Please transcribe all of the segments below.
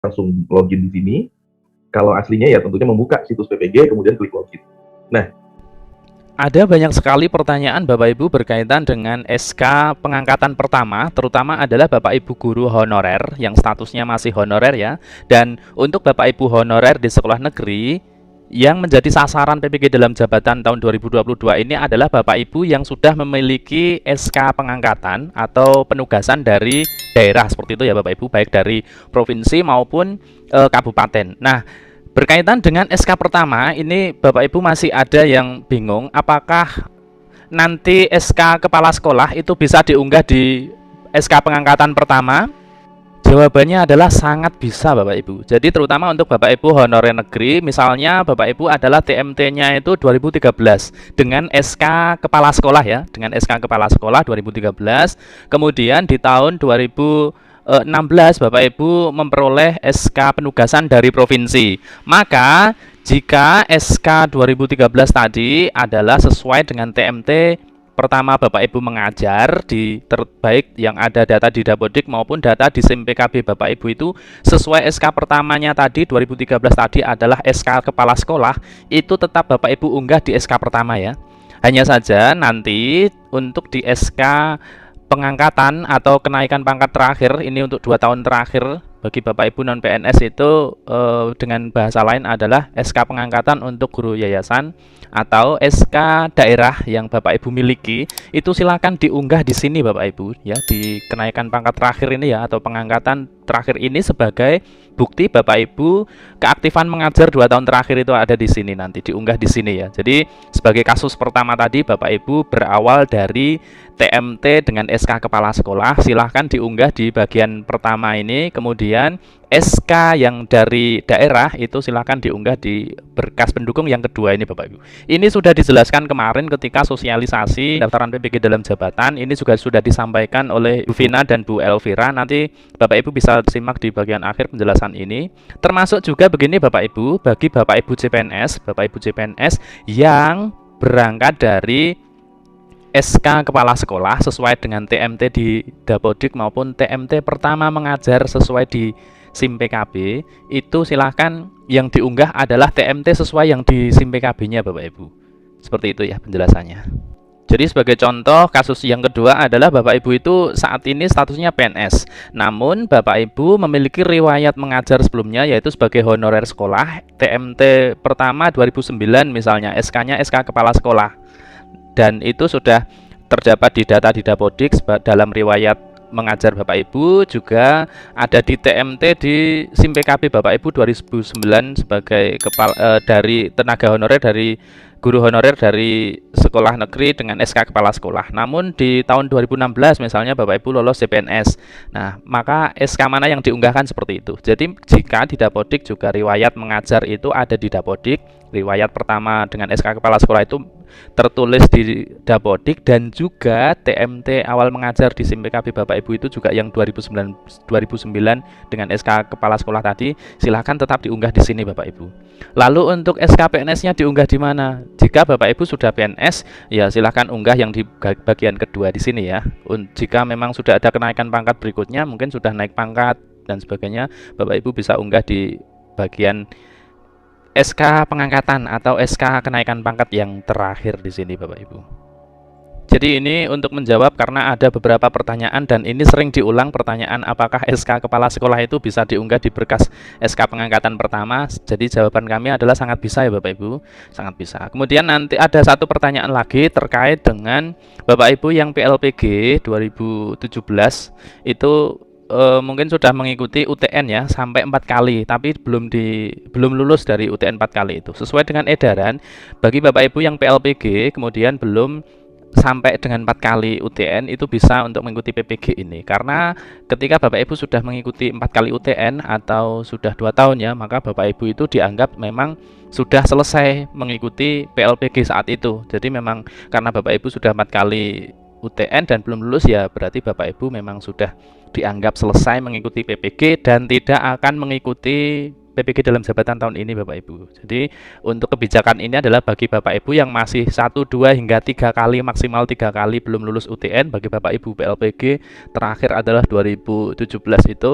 langsung login di sini. Kalau aslinya ya tentunya membuka situs PPG kemudian klik login. Nah, ada banyak sekali pertanyaan Bapak Ibu berkaitan dengan SK pengangkatan pertama, terutama adalah Bapak Ibu guru honorer yang statusnya masih honorer ya. Dan untuk Bapak Ibu honorer di sekolah negeri yang menjadi sasaran PPG dalam jabatan tahun 2022 ini adalah Bapak Ibu yang sudah memiliki SK pengangkatan atau penugasan dari daerah seperti itu ya Bapak Ibu, baik dari provinsi maupun kabupaten. Nah, berkaitan dengan SK pertama, ini Bapak Ibu masih ada yang bingung apakah nanti SK kepala sekolah itu bisa diunggah di SK pengangkatan pertama? Jawabannya adalah sangat bisa Bapak Ibu. Jadi terutama untuk Bapak Ibu honorer negeri, misalnya Bapak Ibu adalah TMT-nya itu 2013 dengan SK kepala sekolah ya, dengan SK kepala sekolah 2013. Kemudian di tahun 2016 Bapak Ibu memperoleh SK penugasan dari provinsi. Maka jika SK 2013 tadi adalah sesuai dengan TMT pertama Bapak Ibu mengajar di terbaik yang ada data di Dapodik maupun data di SIM PKB Bapak Ibu itu sesuai SK pertamanya tadi 2013 tadi adalah SK kepala sekolah, itu tetap Bapak Ibu unggah di SK pertama ya. Hanya saja nanti untuk di SK pengangkatan atau kenaikan pangkat terakhir ini untuk 2 tahun terakhir bagi Bapak Ibu non PNS itu dengan bahasa lain adalah SK pengangkatan untuk guru yayasan atau SK daerah yang Bapak Ibu miliki, itu silakan diunggah di sini Bapak Ibu ya, di kenaikan pangkat terakhir ini ya atau pengangkatan terakhir ini sebagai bukti Bapak Ibu keaktifan mengajar 2 tahun terakhir itu ada di sini, nanti diunggah di sini ya. Jadi sebagai kasus pertama tadi Bapak Ibu berawal dari TMT dengan SK kepala sekolah, silahkan diunggah di bagian pertama ini. Kemudian SK yang dari daerah itu silahkan diunggah di berkas pendukung yang kedua ini Bapak Ibu. Ini sudah dijelaskan kemarin ketika sosialisasi daftaran PPG dalam jabatan. Ini juga sudah disampaikan oleh Bu Vina dan Bu Elvira. Nanti Bapak Ibu bisa simak di bagian akhir penjelasan ini. Termasuk juga begini Bapak Ibu, bagi Bapak Ibu CPNS, Bapak Ibu CPNS yang berangkat dari SK kepala sekolah sesuai dengan TMT di Dapodik maupun TMT pertama mengajar sesuai di SIM PKB, itu silahkan yang diunggah adalah TMT sesuai yang di SIM PKB-nya Bapak Ibu. Seperti itu ya penjelasannya. Jadi sebagai contoh kasus yang kedua adalah Bapak Ibu itu saat ini statusnya PNS, namun Bapak Ibu memiliki riwayat mengajar sebelumnya yaitu sebagai honorer sekolah, TMT pertama 2009 misalnya, SK-nya SK kepala sekolah, dan itu sudah terdapat di data di Dapodik dalam riwayat mengajar Bapak Ibu, juga ada di TMT di SIM PKB Bapak Ibu 2009 sebagai dari tenaga honorer dari guru honorer dari sekolah negeri dengan SK kepala sekolah. Namun di tahun 2016 misalnya Bapak Ibu lolos CPNS. Nah, maka SK mana yang diunggahkan seperti itu. Jadi jika di Dapodik juga riwayat mengajar itu ada di Dapodik, riwayat pertama dengan SK kepala sekolah itu tertulis di Dapodik, dan juga TMT awal mengajar di SIM PKB Bapak Ibu itu juga yang 2009 dengan SK kepala sekolah tadi, silahkan tetap diunggah di sini Bapak Ibu. Lalu untuk SK PNS-nya diunggah di mana? Jika Bapak Ibu sudah PNS, ya silahkan unggah yang di bagian kedua di sini ya. Jika memang sudah ada kenaikan pangkat berikutnya, mungkin sudah naik pangkat dan sebagainya, Bapak Ibu bisa unggah di bagian SK pengangkatan atau SK kenaikan pangkat yang terakhir di sini Bapak Ibu. Jadi ini untuk menjawab karena ada beberapa pertanyaan dan ini sering diulang pertanyaan apakah SK kepala sekolah itu bisa diunggah di berkas SK pengangkatan pertama. Jadi jawaban kami adalah sangat bisa ya Bapak Ibu, sangat bisa. Kemudian nanti ada satu pertanyaan lagi terkait dengan Bapak Ibu yang PLPG 2017 itu mungkin sudah mengikuti UTN ya sampai 4 kali, tapi belum lulus dari UTN 4 kali itu. Sesuai dengan edaran, bagi Bapak Ibu yang PLPG kemudian belum sampai dengan 4 kali UTN itu bisa untuk mengikuti PPG ini. Karena ketika Bapak Ibu sudah mengikuti 4 kali UTN atau sudah 2 tahun ya, maka Bapak Ibu itu dianggap memang sudah selesai mengikuti PLPG saat itu. Jadi memang karena Bapak Ibu sudah 4 kali UTN dan belum lulus, ya berarti Bapak Ibu memang sudah dianggap selesai mengikuti PPG dan tidak akan mengikuti PPG dalam jabatan tahun ini Bapak Ibu. Jadi untuk kebijakan ini adalah bagi Bapak Ibu yang masih 1, 2 hingga 3 kali, maksimal 3 kali belum lulus UTN. Bagi Bapak Ibu PLPG terakhir adalah 2017 itu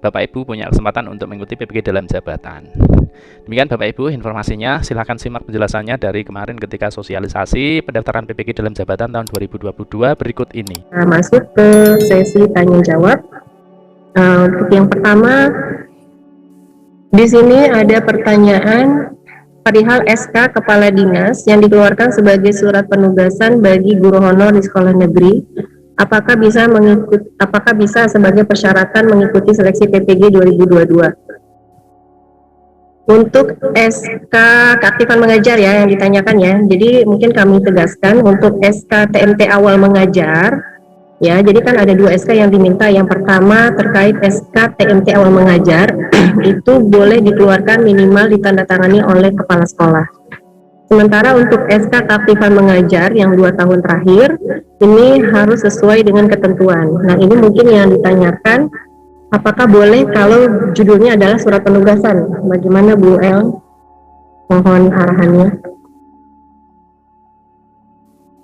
Bapak Ibu punya kesempatan untuk mengikuti PPG dalam jabatan. Demikian Bapak Ibu informasinya, silakan simak penjelasannya dari kemarin ketika sosialisasi pendaftaran PPG dalam jabatan tahun 2022 berikut ini. Masuk ke sesi tanya jawab. Untuk yang pertama, di sini ada pertanyaan perihal SK Kepala Dinas yang dikeluarkan sebagai surat penugasan bagi guru honor di sekolah negeri. Apakah bisa sebagai persyaratan mengikuti seleksi PPG 2022? Untuk SK keaktifan mengajar ya yang ditanyakan ya. Jadi mungkin kami tegaskan untuk SK TMT awal mengajar ya. Jadi kan ada 2 SK yang diminta. Yang pertama terkait SK TMT awal mengajar itu boleh dikeluarkan minimal ditandatangani oleh kepala sekolah. Sementara untuk SK keaktifan mengajar yang 2 tahun terakhir, ini harus sesuai dengan ketentuan. Nah ini mungkin yang ditanyakan, apakah boleh kalau judulnya adalah surat penugasan? Bagaimana Bu El? Mohon arahannya.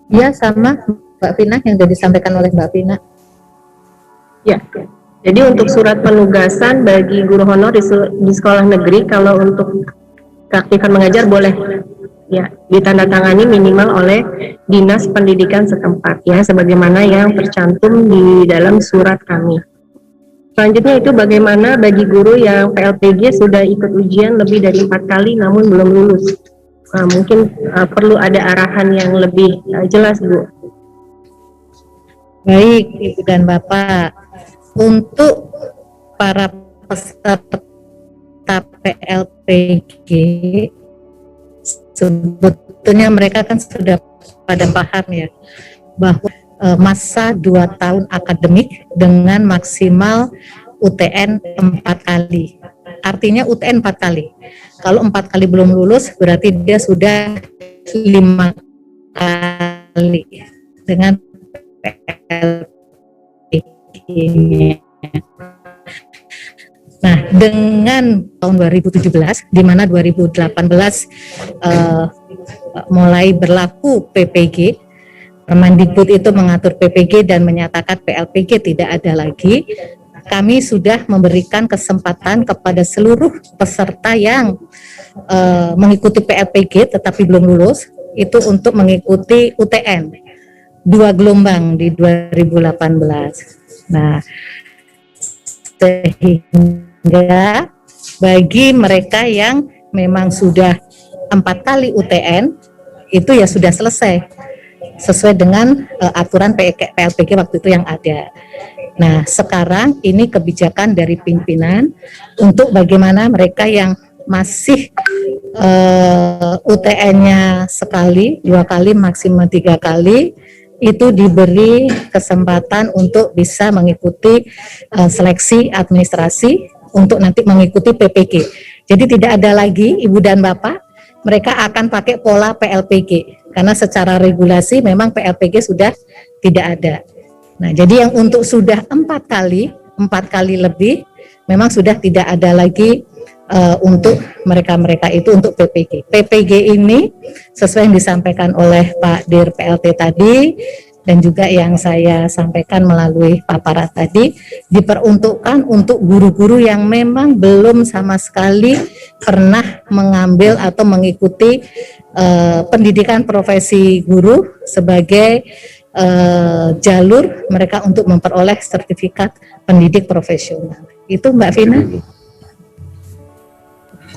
Ya sama Mbak Vina yang sudah disampaikan oleh Mbak Vina. Ya, jadi untuk surat penugasan bagi guru honor di sekolah negeri, kalau untuk keaktifan mengajar boleh ya ditandatangani minimal oleh dinas pendidikan setempat ya, sebagaimana yang tercantum di dalam surat kami. Selanjutnya itu bagaimana bagi guru yang PLPG sudah ikut ujian lebih dari 4 kali namun belum lulus. Mungkin perlu ada arahan yang lebih jelas Bu. Baik Ibu dan Bapak, untuk para peserta PLPG sebetulnya mereka kan sudah pada paham ya bahwa masa 2 tahun akademik dengan maksimal UTN 4 kali. Artinya UTN 4 kali. Kalau 4 kali belum lulus berarti dia sudah 5 kali dengan PLPG-nya. Nah, dengan tahun 2017, di mana 2018 mulai berlaku PPG, Permendikbud itu mengatur PPG dan menyatakan PLPG tidak ada lagi. Kami sudah memberikan kesempatan kepada seluruh peserta yang mengikuti PLPG tetapi belum lulus, itu untuk mengikuti UTN 2 gelombang di 2018. Nah, sehingga bagi mereka yang memang sudah 4 kali UTN itu ya sudah selesai sesuai dengan aturan PLPG waktu itu yang ada. Nah sekarang ini kebijakan dari pimpinan untuk bagaimana mereka yang masih UTN-nya sekali, 2 kali, maksimal 3 kali itu diberi kesempatan untuk bisa mengikuti seleksi administrasi untuk nanti mengikuti PPG. Jadi tidak ada lagi Ibu dan Bapak, mereka akan pakai pola PLPG karena secara regulasi memang PLPG sudah tidak ada. Nah, jadi yang untuk sudah 4 kali lebih memang sudah tidak ada lagi untuk mereka-mereka itu untuk PPG. PPG ini sesuai yang disampaikan oleh Pak Dir PLT tadi dan juga yang saya sampaikan melalui paparan tadi, diperuntukkan untuk guru-guru yang memang belum sama sekali pernah mengambil atau mengikuti pendidikan profesi guru sebagai jalur mereka untuk memperoleh sertifikat pendidik profesional. Itu Mbak Vina.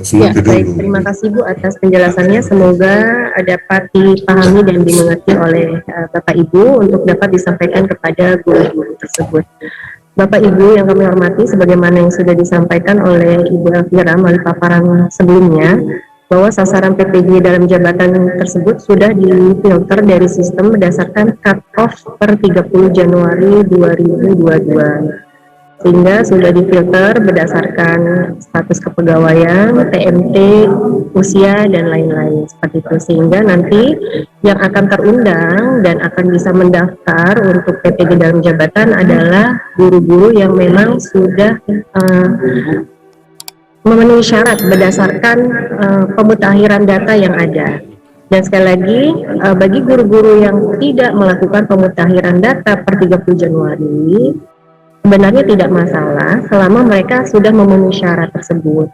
Ya, baik, terima kasih Bu atas penjelasannya. Semoga dapat dipahami dan dimengerti oleh Bapak Ibu untuk dapat disampaikan kepada guru-guru tersebut. Bapak Ibu yang kami hormati, sebagaimana yang sudah disampaikan oleh Ibu Elvira melalui paparan sebelumnya, bahwa sasaran PPG dalam jabatan tersebut sudah difilter dari sistem berdasarkan cut-off per 30 Januari 2022. Sehingga sudah difilter berdasarkan status kepegawaian, TMT, usia, dan lain-lain seperti itu. Sehingga nanti yang akan terundang dan akan bisa mendaftar untuk PPG dalam jabatan adalah guru-guru yang memang sudah memenuhi syarat berdasarkan pemutakhiran data yang ada. Dan sekali lagi, bagi guru-guru yang tidak melakukan pemutakhiran data per 30 Januari, sebenarnya tidak masalah selama mereka sudah memenuhi syarat tersebut.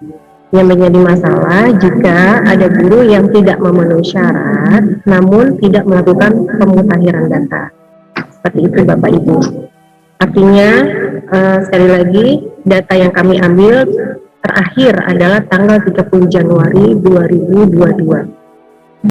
Yang menjadi masalah jika ada guru yang tidak memenuhi syarat namun tidak melakukan pemutakhiran data. Seperti itu Bapak Ibu. Artinya sekali lagi data yang kami ambil terakhir adalah tanggal 30 Januari 2022.